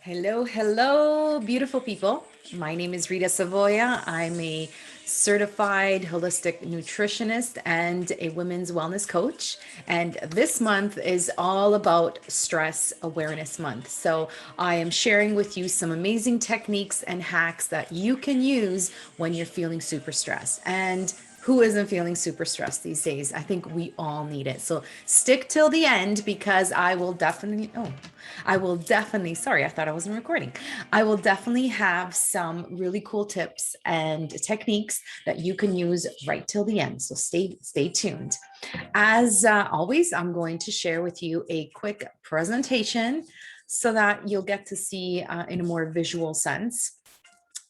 Hello, hello, beautiful people. My name is Rita Savoya. I'm a certified holistic nutritionist and a women's wellness coach. And this month is all about Stress Awareness Month. So I am sharing with you some amazing techniques and hacks that you can use when you're feeling super stressed. And who isn't feeling super stressed these days? I think we all need it. So stick till the end because sorry, I thought I wasn't recording. I will definitely have some really cool tips and techniques that you can use right till the end. So stay tuned. As always, I'm going to share with you a quick presentation so that you'll get to see in a more visual sense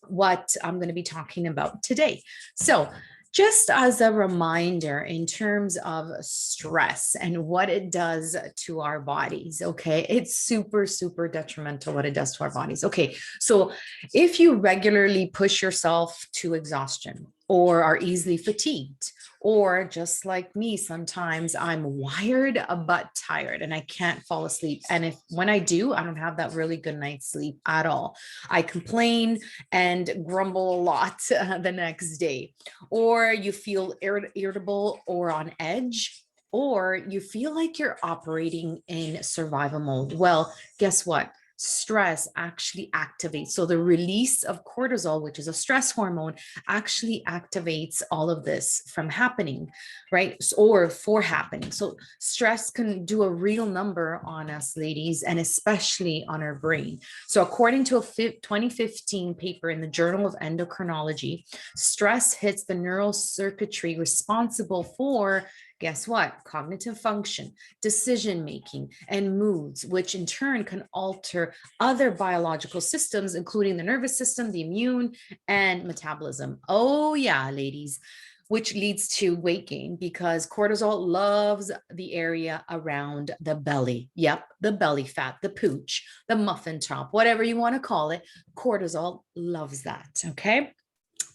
what I'm going to be talking about today. So just as a reminder in terms of stress and what it does to our bodies, okay, it's super, super detrimental what it does to our bodies. Okay, so if you regularly push yourself to exhaustion or are easily fatigued, or just like me, sometimes I'm wired but tired and I can't fall asleep. And if when I do, I don't have that really good night's sleep at all. I complain and grumble a lot the next day, or you feel irritable or on edge, or you feel like you're operating in survival mode. Well, guess what? Stress actually activates. So the release of cortisol, which is a stress hormone, actually activates all of this from happening, right? Or for happening. So stress can do a real number on us, ladies, and especially on our brain. So according to a 2015 paper in the Journal of Endocrinology, stress hits the neural circuitry responsible for, guess what? Cognitive function, decision making, and moods, which in turn can alter other biological systems, including the nervous system, the immune, and metabolism. Oh, yeah, ladies. Which leads to weight gain because cortisol loves the area around the belly. Yep, the belly fat, the pooch, the muffin top, whatever you want to call it. Cortisol loves that. Okay.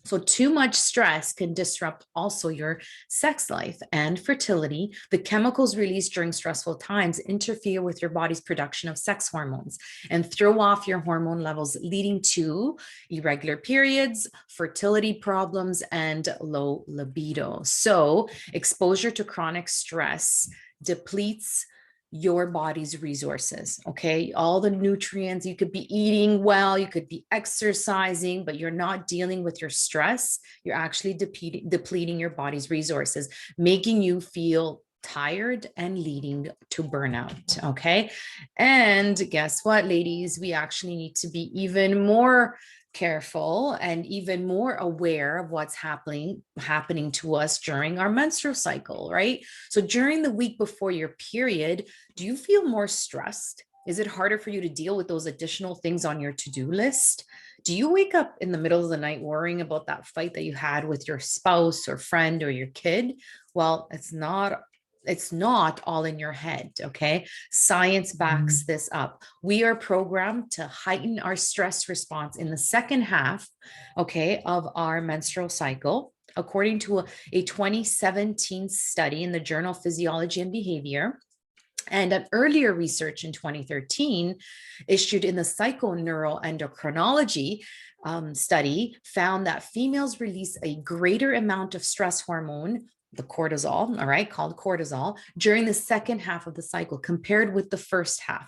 So too much stress can disrupt also your sex life and fertility. The chemicals released during stressful times interfere with your body's production of sex hormones and throw off your hormone levels, leading to irregular periods, fertility problems, and low libido. So exposure to chronic stress depletes your body's resources. Okay. All the nutrients, you could be eating well, you could be exercising, but you're not dealing with your stress. You're actually depleting your body's resources, making you feel tired and leading to burnout. Okay. And guess what, ladies? We actually need to be even more careful and even more aware of what's happening to us during our menstrual cycle, right? So during the week before your period, do you feel more stressed? Is it harder for you to deal with those additional things on your to-do list? Do you wake up in the middle of the night worrying about that fight that you had with your spouse or friend or your kid? Well, it's not all in your head. Okay. Science backs this up. We are programmed to heighten our stress response in the second half, okay, of our menstrual cycle. According to a 2017 study in the journal Physiology and Behavior, and an earlier research in 2013 issued in the Psychoneuroendocrinology study found that females release a greater amount of stress hormone, the cortisol, all right, called cortisol, during the second half of the cycle compared with the first half.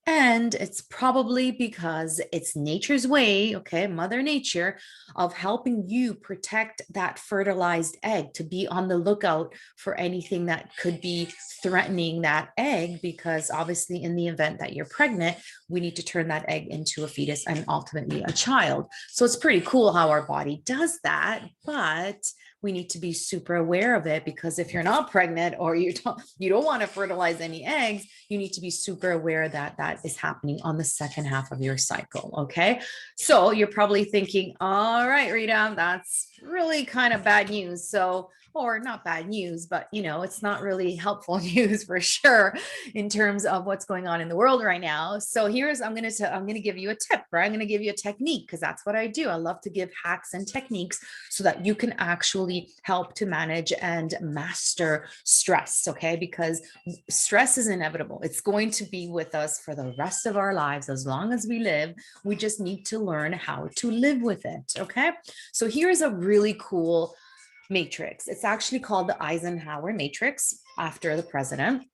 And it's probably because it's nature's way, okay, Mother Nature, of helping you protect that fertilized egg, to be on the lookout for anything that could be threatening that egg, because obviously in the event that you're pregnant, we need to turn that egg into a fetus and ultimately a child. So it's pretty cool how our body does that, but we need to be super aware of it, because if you're not pregnant or you don't want to fertilize any eggs, you need to be super aware that that is happening on the second half of your cycle. Okay. So you're probably thinking, all right, Rita, that's really kind of bad news. So or not bad news, but it's not really helpful news for sure in terms of what's going on in the world right now. So I'm going to give you a tip, right? I'm going to give you a technique, because that's what I do. I love to give hacks and techniques so that you can actually help to manage and master stress. Okay. Because stress is inevitable. It's going to be with us for the rest of our lives. As long as we live, we just need to learn how to live with it. Okay. So here's a really cool matrix. It's actually called the Eisenhower Matrix, after the president.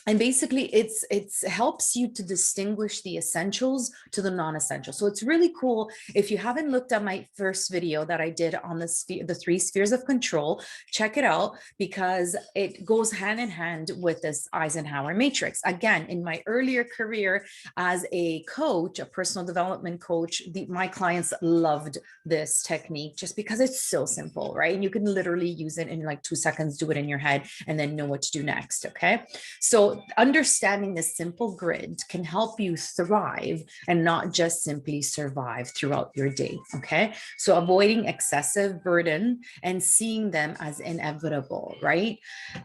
And basically it's helps you to distinguish the essentials to the non-essential. So it's really cool. If you haven't looked at my first video that I did on the 3 spheres of control, check it out, because it goes hand in hand with this Eisenhower matrix. Again, in my earlier career as a coach, a personal development coach, my clients loved this technique just because it's so simple, right? And you can literally use it in like 2 seconds, do it in your head, and then know what to do next. Okay. So understanding this simple grid can help you thrive and not just simply survive throughout your day. Okay. So avoiding excessive burden and seeing them as inevitable, right?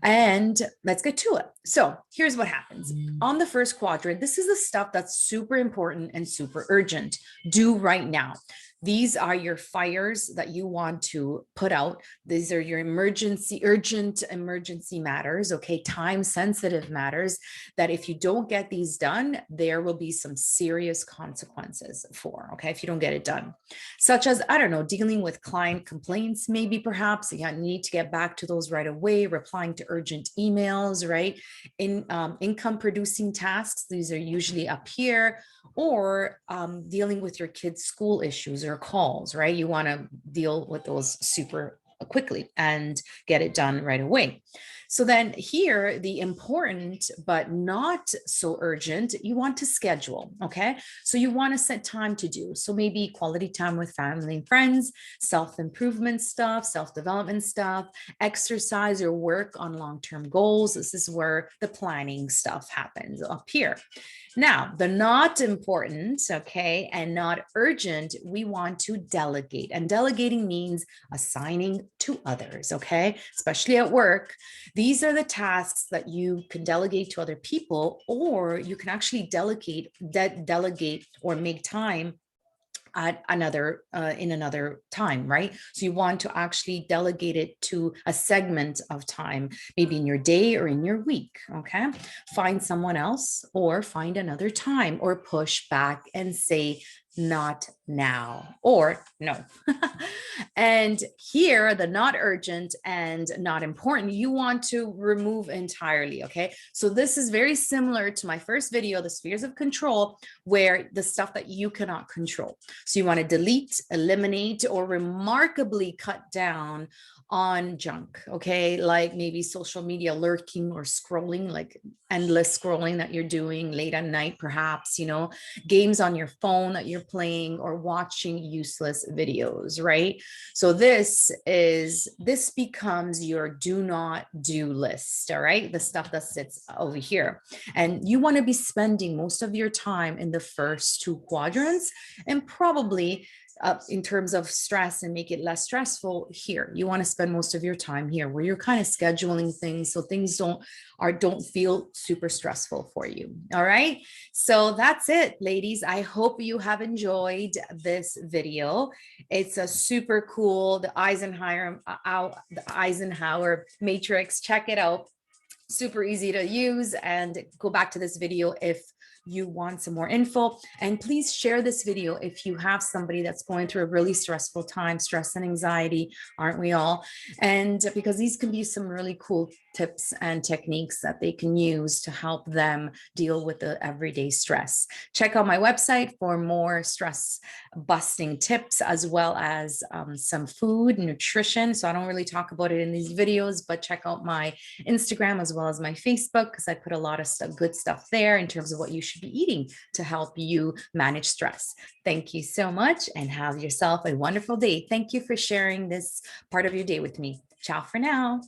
And let's get to it. So here's what happens. On the first quadrant, this is the stuff that's super important and super urgent. Do right now. These are your fires that you want to put out. These are your urgent emergency matters, okay? Time sensitive matters that if you don't get these done, there will be some serious consequences for, okay? If you don't get it done, such as, I don't know, dealing with client complaints, maybe perhaps you need to get back to those right away, replying to urgent emails, right? Income producing tasks, these are usually up here, or dealing with your kids' school issues or calls, right? You want to deal with those super quickly and get it done right away. So then here, the important but not so urgent, you want to schedule, okay? So you want to set time to do. So maybe quality time with family and friends, self-improvement stuff, self-development stuff, exercise or work on long-term goals. This is where the planning stuff happens up here. Now, the not important, okay, and not urgent, we want to delegate. And delegating means assigning to others, okay, especially at work. These are the tasks that you can delegate to other people, or you can actually delegate or make time at in another time, right? So you want to actually delegate it to a segment of time, maybe in your day or in your week, okay? Find someone else or find another time, or push back and say, not now, or no. And here, the not urgent and not important, you want to remove entirely, okay? So this is very similar to my first video, the spheres of control, where the stuff that you cannot control. So you want to delete, eliminate, or remarkably cut down on junk, okay? Like maybe social media lurking or scrolling, like endless scrolling that you're doing late at night, perhaps, games on your phone that you're playing, or watching useless videos, right? So this becomes your do not do list, all right? The stuff that sits over here. And you want to be spending most of your time in the first 2 quadrants, and probably in terms of stress and make it less stressful here. You want to spend most of your time here, where you're kind of scheduling things so things don't feel super stressful for you. All right. So that's it, ladies. I hope you have enjoyed this video. It's a super cool, the Eisenhower matrix. Check it out. Super easy to use, and go back to this video if you want some more info. And please share this video if you have somebody that's going through a really stressful time. Stress and anxiety, aren't we all? And because these can be some really cool tips and techniques that they can use to help them deal with the everyday stress. Check out my website for more stress busting tips, as well as some food, nutrition. So I don't really talk about it in these videos, but check out my Instagram as well as my Facebook, because I put a lot of good stuff there in terms of what you should be eating to help you manage stress. Thank you so much, and have yourself a wonderful day. Thank you for sharing this part of your day with me. Ciao for now.